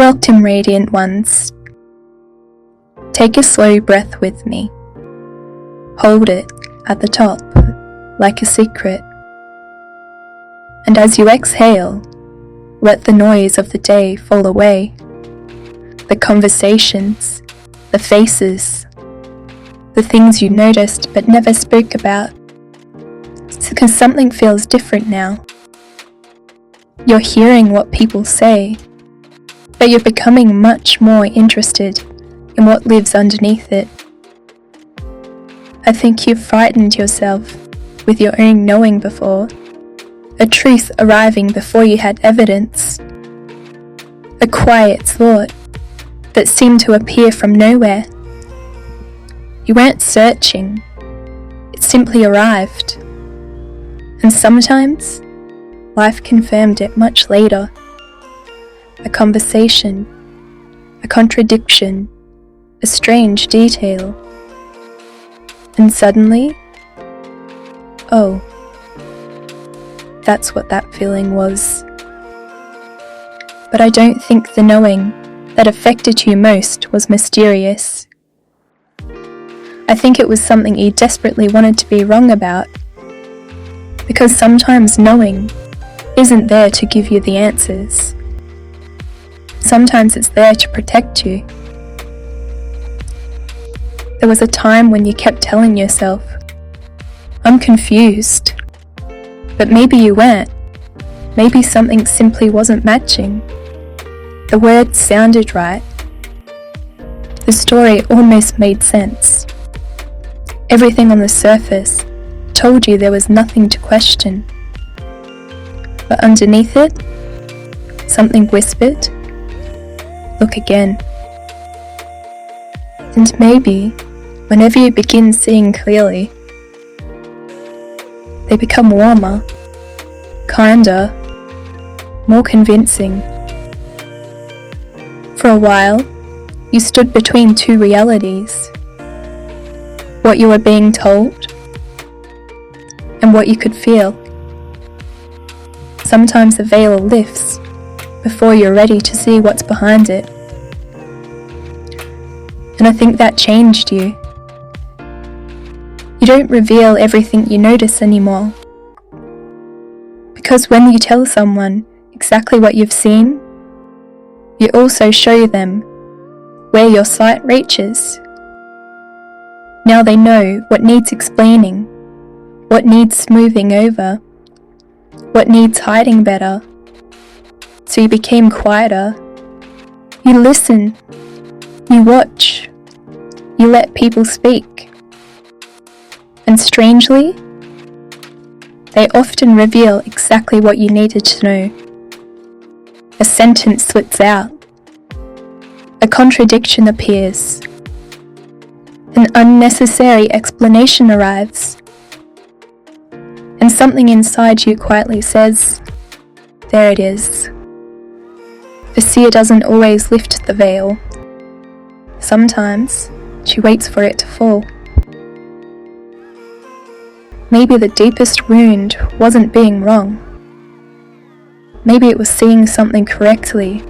Welcome, radiant ones. Take a slow breath with me. Hold it at the top, like a secret. And as you exhale, let the noise of the day fall away. The conversations, the faces, the things you noticed but never spoke about. It's because something feels different now. You're hearing what people say, but you're becoming much more interested in what lives underneath it. I think you've frightened yourself with your own knowing before, a truth arriving before you had evidence, a quiet thought that seemed to appear from nowhere. You weren't searching, it simply arrived. And sometimes, life confirmed it much later. A conversation, a contradiction, a strange detail. And suddenly, oh, that's what that feeling was. But I don't think the knowing that affected you most was mysterious. I think it was something you desperately wanted to be wrong about. Because sometimes knowing isn't there to give you the answers. Sometimes it's there to protect you. There was a time when you kept telling yourself, I'm confused. But maybe you weren't. Maybe something simply wasn't matching. The words sounded right. The story almost made sense. Everything on the surface told you there was nothing to question. But underneath it, something whispered, look again. And maybe, whenever you begin seeing clearly, they become warmer, kinder, more convincing. For a while, you stood between two realities. What you were being told, and what you could feel. Sometimes the veil lifts before you're ready to see what's behind it. And I think that changed you. You don't reveal everything you notice anymore. Because when you tell someone exactly what you've seen, you also show them where your sight reaches. Now they know what needs explaining, what needs smoothing over, what needs hiding better. So you became quieter. You listen. You watch. You let people speak. And strangely, they often reveal exactly what you needed to know. A sentence slips out. A contradiction appears. An unnecessary explanation arrives. And something inside you quietly says, there it is. The seer doesn't always lift the veil. Sometimes, she waits for it to fall. Maybe the deepest wound wasn't being wrong. Maybe it was seeing something correctly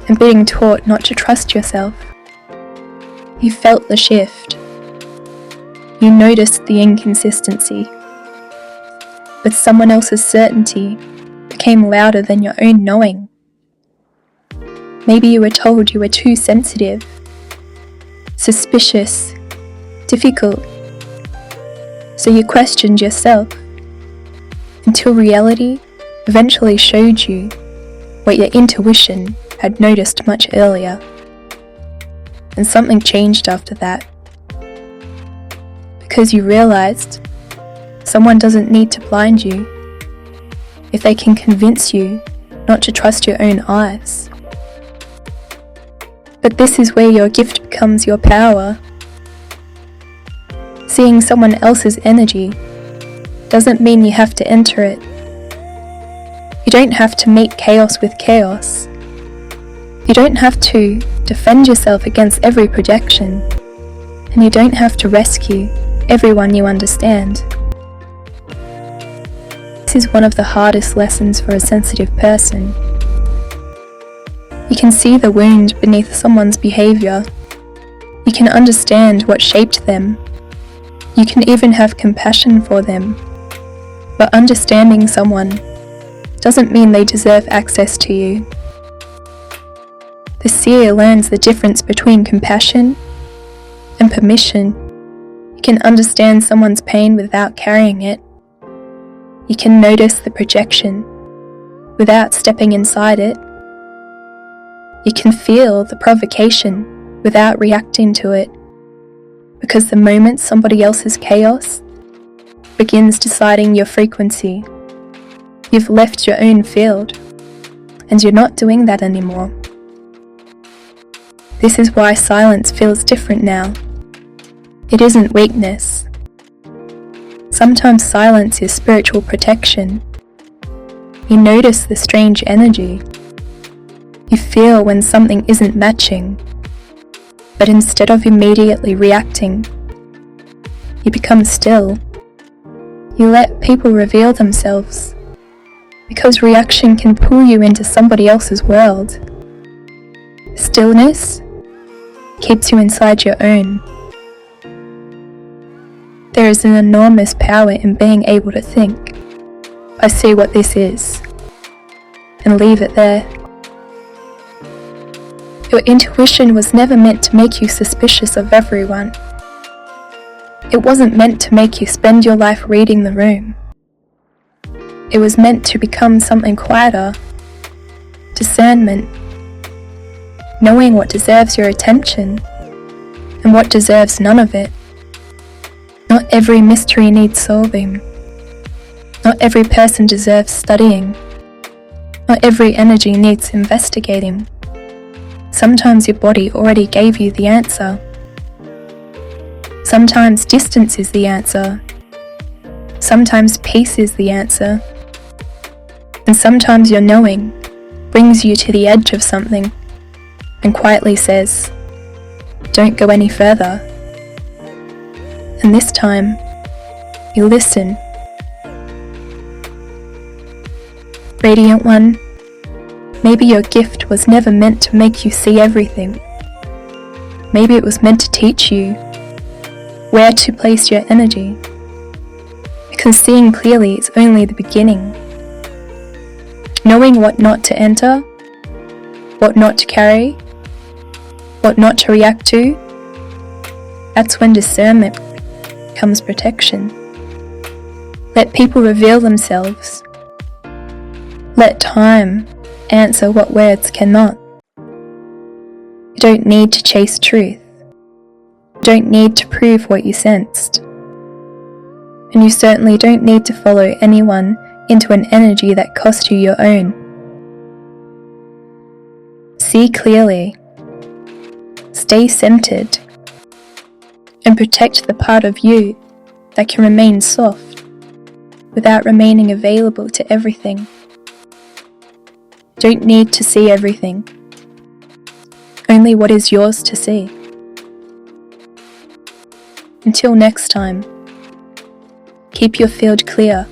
and being taught not to trust yourself. You felt the shift. You noticed the inconsistency. But someone else's certainty became louder than your own knowing. Maybe you were told you were too sensitive, suspicious, difficult. So you questioned yourself, until reality eventually showed you what your intuition had noticed much earlier. And something changed after that. Because you realized someone doesn't need to blind you if they can convince you not to trust your own eyes. But this is where your gift becomes your power. Seeing someone else's energy doesn't mean you have to enter it. You don't have to meet chaos with chaos. You don't have to defend yourself against every projection. And you don't have to rescue everyone you understand. This is one of the hardest lessons for a sensitive person. You can see the wound beneath someone's behaviour. You can understand what shaped them. You can even have compassion for them. But understanding someone doesn't mean they deserve access to you. The seer learns the difference between compassion and permission. You can understand someone's pain without carrying it. You can notice the projection without stepping inside it. You can feel the provocation without reacting to it, because the moment somebody else's chaos begins deciding your frequency, you've left your own field, and you're not doing that anymore. This is why silence feels different now. It isn't weakness. Sometimes silence is spiritual protection. You notice the strange energy. You feel when something isn't matching, but instead of immediately reacting, you become still. You let people reveal themselves, because reaction can pull you into somebody else's world. Stillness keeps you inside your own. There is an enormous power in being able to think, I see what this is, and leave it there. Your intuition was never meant to make you suspicious of everyone. It wasn't meant to make you spend your life reading the room. It was meant to become something quieter. Discernment. Knowing what deserves your attention and what deserves none of it. Not every mystery needs solving. Not every person deserves studying. Not every energy needs investigating. Sometimes your body already gave you the answer. Sometimes distance is the answer. Sometimes peace is the answer. And sometimes your knowing brings you to the edge of something and quietly says, don't go any further. And this time, you listen. Radiant One, maybe your gift was never meant to make you see everything. Maybe it was meant to teach you where to place your energy. Because seeing clearly is only the beginning. Knowing what not to enter, what not to carry, what not to react to, that's when discernment becomes protection. Let people reveal themselves. Let time answer what words cannot. You don't need to chase truth. You don't need to prove what you sensed. And you certainly don't need to follow anyone into an energy that cost you your own. See clearly. Stay centered. And protect the part of you that can remain soft without remaining available to everything. Don't need to see everything. Only what is yours to see. Until next time, keep your field clear.